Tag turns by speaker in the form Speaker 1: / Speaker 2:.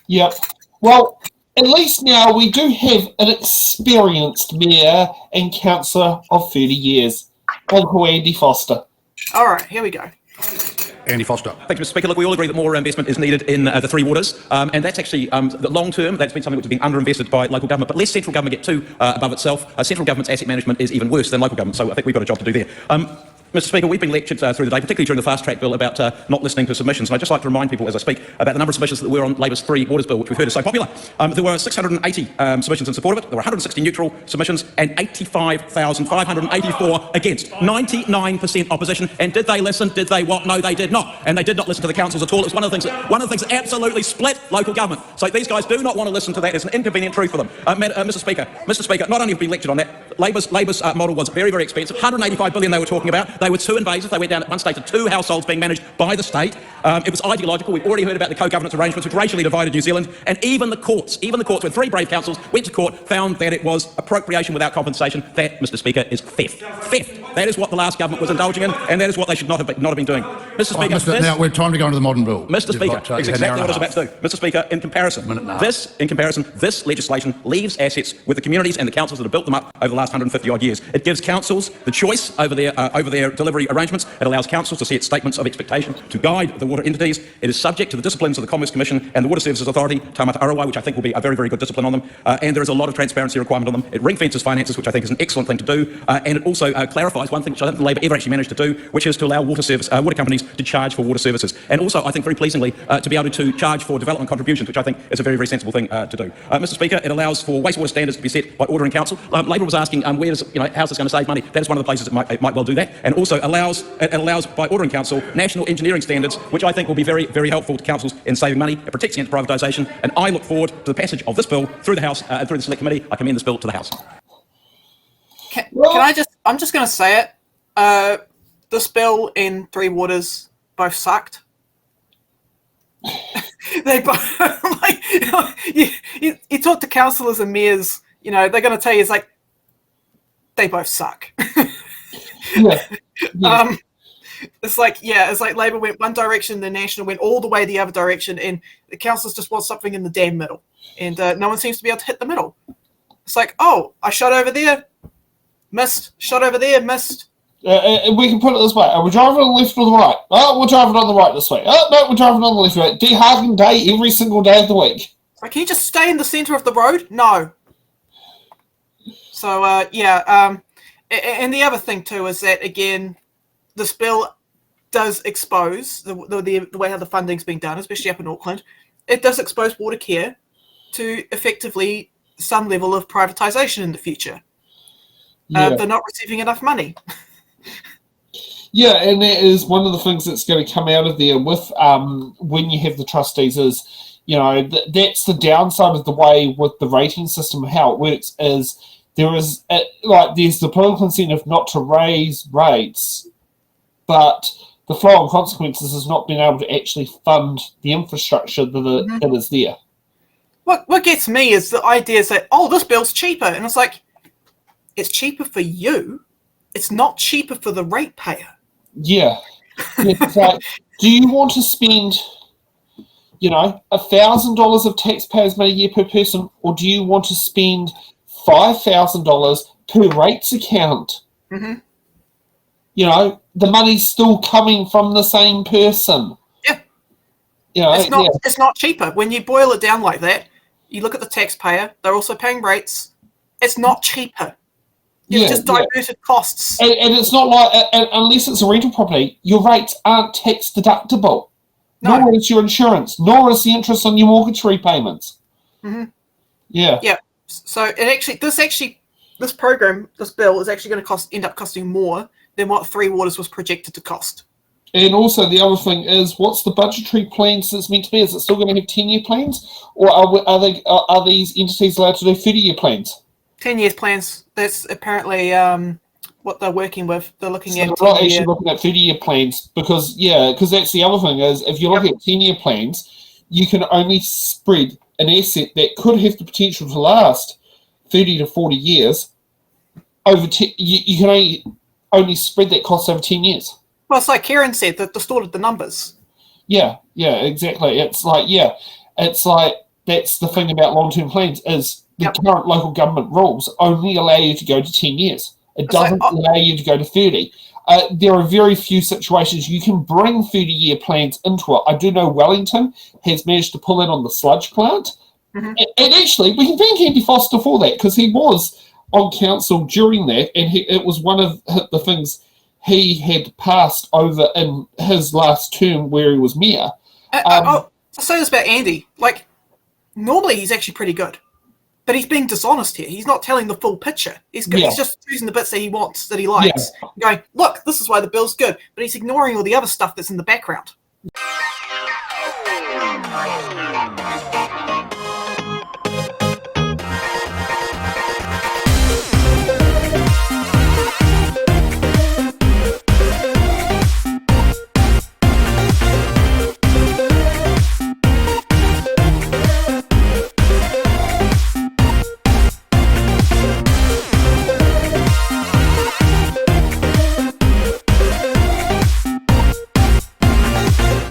Speaker 1: Yep. Well, at least now we do have an experienced mayor and councillor of 30 years, Uncle Andy Foster.
Speaker 2: All right, here we go.
Speaker 3: Andy Foster.
Speaker 4: Thank you, Mr. Speaker. Look, we all agree that more investment is needed in the three waters, and that's actually, the long term, that's been something which has been underinvested by local government, but lest central government get too above itself, central government's asset management is even worse than local government, so I think we've got a job to do there. Mr. Speaker, we've been lectured through the day, particularly during the fast track bill, about not listening to submissions. And I'd just like to remind people as I speak about the number of submissions that were on Labour's Three Waters bill, which we've heard is so popular. There were 680 submissions in support of it, there were 160 neutral submissions, and 85,584 against. 99% opposition. And did they listen? Did they what? No, they did not. And they did not listen to the councils at all. It was one of the things that absolutely split local government. So these guys do not want to listen to that. It's an inconvenient truth for them. Mr. Speaker, not only have we been lectured on that, Labour's model was very, very expensive. 185 billion they were talking about. They were too invasive. They went down at one stage to 2 households being managed by the state. It was ideological. We've already heard about the co-governance arrangements which racially divided New Zealand. And even the courts when 3 brave councils went to court, found that it was appropriation without compensation. That, Mr. Speaker, is theft. Theft. That is what the last government was indulging in, and that is what they should not have been doing. Mr. Speaker,
Speaker 3: now we're time to go into the modern bill.
Speaker 4: Mr. Speaker, that's exactly what I was about to do. Mr. Speaker, in comparison, this legislation leaves assets with the communities and the councils that have built them up over the last 150 odd years. It gives councils the choice over their delivery arrangements. It allows councils to set statements of expectation to guide the water entities. It is subject to the disciplines of the Commerce Commission and the Water Services Authority, Taumata Arawa, which I think will be a very, very good discipline on them. And there is a lot of transparency requirement on them. It ring fences finances, which I think is an excellent thing to do. And it also clarifies one thing which I don't think Labor ever actually managed to do, which is to allow water companies to charge for water services. And also, I think very pleasingly, to be able to charge for development contributions, which I think is a very, very sensible thing to do. Mr. Speaker, it allows for wastewater standards to be set by ordering council. Labor was asking, how's this going to save money? That is one of the places it might well do that. And also it allows by ordering council national engineering standards, which I think will be very, very helpful to councils in saving money. It protects against privatisation. And I look forward to the passage of this bill through the House and through the Select Committee. I commend this bill to the House.
Speaker 2: I'm just going to say it. This bill and Three Waters both sucked. They both, you talk to councillors and mayors, they're going to tell you, it's like, they both suck.
Speaker 1: Yeah.
Speaker 2: It's like Labor went one direction, the National went all the way the other direction, and the councillors just want something in the damn middle. And no one seems to be able to hit the middle. It's like, oh, I shot over there, missed, shot over there, missed.
Speaker 1: We can put it this way. Are we driving on the left or the right? Oh, we're driving on the right this way. Oh, no, we're driving on the left. Right. Deharking day every single day of the week.
Speaker 2: Like, can you just stay in the centre of the road? No. So, and the other thing, too, is that, again, this bill does expose the way how the funding's being done, especially up in Auckland. It does expose water care to effectively some level of privatisation in the future. They're not receiving enough money.
Speaker 1: Yeah, and that is one of the things that's going to come out of there with when you have the trustees is, that's the downside of the way with the rating system, how it works is there's the political incentive not to raise rates, but the flow-on consequences is not being able to actually fund the infrastructure that is there.
Speaker 2: What gets me is the idea that, this bill's cheaper. And it's like, it's cheaper for you. It's not cheaper for the ratepayer.
Speaker 1: Yeah. It's like, do you want to spend, $1,000 of taxpayers' money a year per person, or do you want to spend $5,000 per rates account?
Speaker 2: Mm-hmm.
Speaker 1: The money's still coming from the same person.
Speaker 2: Yeah. It's not cheaper. When you boil it down like that, you look at the taxpayer, they're also paying rates. It's not cheaper. You've just diverted costs.
Speaker 1: And it's not like, unless it's a rental property, your rates aren't tax deductible. No. Nor is your insurance, nor is the interest on your mortgage repayments.
Speaker 2: Mm-hmm.
Speaker 1: Yeah.
Speaker 2: Yeah. So this program, this bill is actually going to end up costing more than what Three Waters was projected to cost.
Speaker 1: And also the other thing is, what's the budgetary plans that's meant to be? Is it still going to have 10-year plans, or are these entities allowed to do 30-year plans?
Speaker 2: 10 years plans. That's apparently what they're working with. They're looking at.
Speaker 1: They're not actually looking at 30-year plans because that's the other thing is, if you're looking at 10-year plans, you can only spread an asset that could have the potential to last 30 to 40 years over. You can only spread that cost over 10 years.
Speaker 2: Well, it's like Karen said, that distorted the numbers.
Speaker 1: Yeah, exactly. It's like That's the thing about long-term plans is the
Speaker 2: Yep.
Speaker 1: current local government rules only allow you to go to 10 years. It
Speaker 2: It's like,
Speaker 1: doesn't allow you to go to 30. There are very few situations you can bring 30-year plans into it. I do know Wellington has managed to pull in on the sludge plant.
Speaker 2: Mhm.
Speaker 1: And actually, we can thank Andy Foster for that because he was on council during that, and it was one of the things he had passed over in his last term where he was mayor.
Speaker 2: I'll say this about Andy. Like, normally he's actually pretty good. But he's being dishonest here. He's not telling the full picture. He's just choosing the bits that he wants, that he likes. Going, look, this is why the bill's good. But he's ignoring all the other stuff that's in the background.